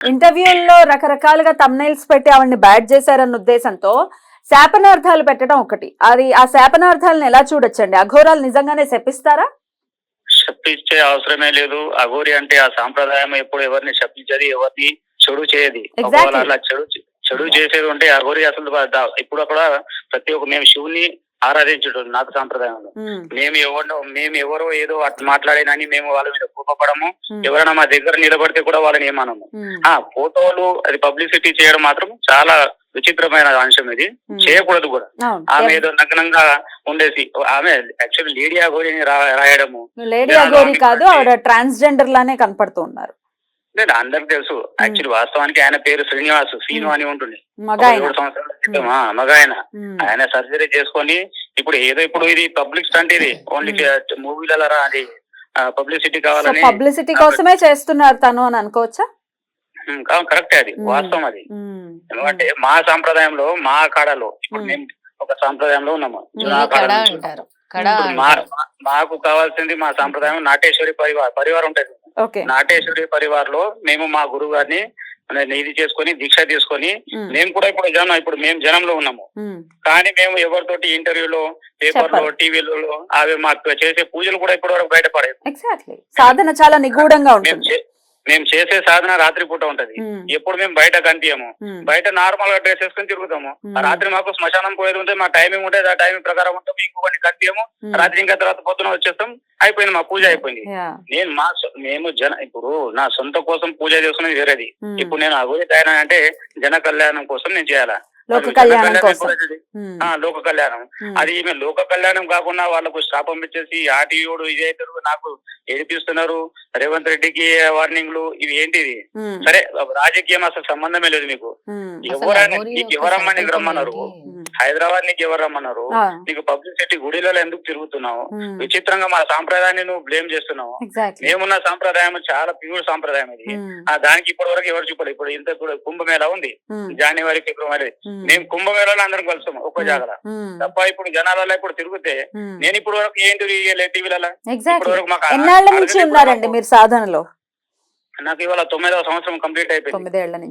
ఇంటర్వ్యూల్లో రకరకాలుగా తమ్నైల్స్ పెట్టి ఆవిడ్ని బ్యాడ్ చేశారన్న ఉద్దేశంతో శాపనార్థాలు పెట్టడం ఒకటి. అది ఆ శాపనార్థాలను ఎలా చూడొచ్చండి? అఘోరాలు నిజంగానే శపిస్తారా? శప్పించే అవసరమే లేదు. అఘోరి అంటే ఆ సాంప్రదాయం ఎప్పుడు ఎవరిని శపించది, ఎవరిని చెడు చేయది. ఒకవేళ అలా చెడు చేసేది ఉంటే అఘోరి అసలు ఇప్పుడు కూడా ప్రతి ఒక్క మేము శివుని ఆరాధించడం నాకు సాంప్రదాయంలో. మేము ఎవరో ఏదో అట్లా మాట్లాడేనని మేము వాళ్ళ మీద కోపపడము. ఎవరైనా మా దగ్గర నిలబడితే కూడా వాళ్ళని ఏమనము. ఫోటోలు అది పబ్లిసిటీ చేయడం మాత్రం చాలా విచిత్రమైన అంశం. ఇది చేయకూడదు కూడా. ఆమె ఏదో నగ్నంగా ఉండేసి ఆమె యాక్చువల్లీ లేడీ అఘోరిని రాయడము. లేడీ అఘోరి కాదు, ఆవిడ ట్రాన్స్జెండర్ లానే కనపడుతూ ఉన్నారు. అందరికి తెలుసు. యాక్చువల్లీ వాస్తవానికి ఆయన పేరు శ్రీనివాసు, సీను అని ఉంటుంది. 7 సంవత్సరాల క్రితం మగాయన ఆయన సర్జరీ చేసుకొని ఇప్పుడు ఇప్పుడు ఇది పబ్లిక్ స్టంట్. ఇది ఓన్లీ మూవీల అది పబ్లిసిటీ కావాలని, పబ్లిసిటీ కోసమే చేస్తున్నారు తను అని అనుకోవచ్చా? కరెక్టే, అది వాస్తవం. అది ఎందుకంటే మా సాంప్రదాయంలో మా కాడలో ఇప్పుడు మేము ఒక సాంప్రదాయంలో ఉన్నాము. మాకు కావాల్సింది మా సాంప్రదాయం నాటేశ్వరి పరివారం ఉంటుంది. నాటేశ్వరి పరివార్లో మేము మా గురువు గారిని ఇది చేసుకొని దీక్ష తీసుకొని మేము కూడా ఇప్పుడు మేము జనంలో ఉన్నాము. కానీ మేము ఎవరితోటి ఇంటర్వ్యూలో, పేపర్లో, టీవీలలో అవి మాకు చేసే పూజలు కూడా ఇప్పటి వరకు బయటపడేది. సాధన చాలా నిగూఢంగా ఉంటుంది. మేము చేసే సాధన రాత్రి పూట ఉంటది. ఎప్పుడు మేము బయట కనిపించము. బయట నార్మల్ గా డ్రెస్ వేసుకొని తిరుగుతాము. రాత్రి మాకు శ్మశానం పోయేది ఉంటే మా టైమింగ్ ఉంటుంది. ఆ టైమింగ్ ప్రకారం ఉంటాము. ఇంకొకటి కనిపించము. రాత్రి ఇంకా తర్వాత పొద్దున వచ్చేస్తాం. అయిపోయింది, మా పూజ అయిపోయింది. మేము ఇప్పుడు నా సొంత కోసం పూజ చేసుకునేది వేరేది. ఇప్పుడు నేను అఘోరి ఆయన అంటే జన కళ్యాణం కోసం నేను చేయాలా, లోక కళ్యాణం. అది ఈమె లోక కళ్యాణం కాకుండా వాళ్ళకు శాపం ఇచ్చేసి ఆటియోడు ఇదైతారు, నాకు ఏడిపిస్తున్నారు, రేవంత్ రెడ్డికి వార్నింగ్లు, ఇవి ఏంటిది? సరే రాజకీయం అసలు సంబంధమే లేదు మీకు. ఎవరైనా నీకు ఎవరమ్మా నీకు రమ్మన్నారు? హైదరాబాద్ నీకు ఎవరు రమ్మన్నారు? నీకు పబ్లిసిటీ గుడిలలో ఎందుకు తిరుగుతున్నావు? విచిత్రంగా మా సాంప్రదాయాన్ని నువ్వు బ్లేమ్ చేస్తున్నావు. మేమున్న సాంప్రదాయం చాలా ప్యూర్ సాంప్రదాయం. ఇది దానికి ఇప్పటి వరకు ఎవరు చూపలేదు. ఇప్పుడు ఇంత కుంభమేళా ఉంది జనవరి, ఫిబ్రవరి. మేము కుంభమేళాలో అందరం కలుస్తాం ఒక్క జాగల తప్ప. ఇప్పుడు జనాలలో ఇప్పుడు తిరిగితే నేను ఇప్పుడు వరకు ఏంటి టీవీలలో ఎన్నాళ్ళ నుంచి ఉన్నారండి మీరు సాధనలో? నాకు ఇవాళ 9వ సంవత్సరం కంప్లీట్ అయిపోయింది.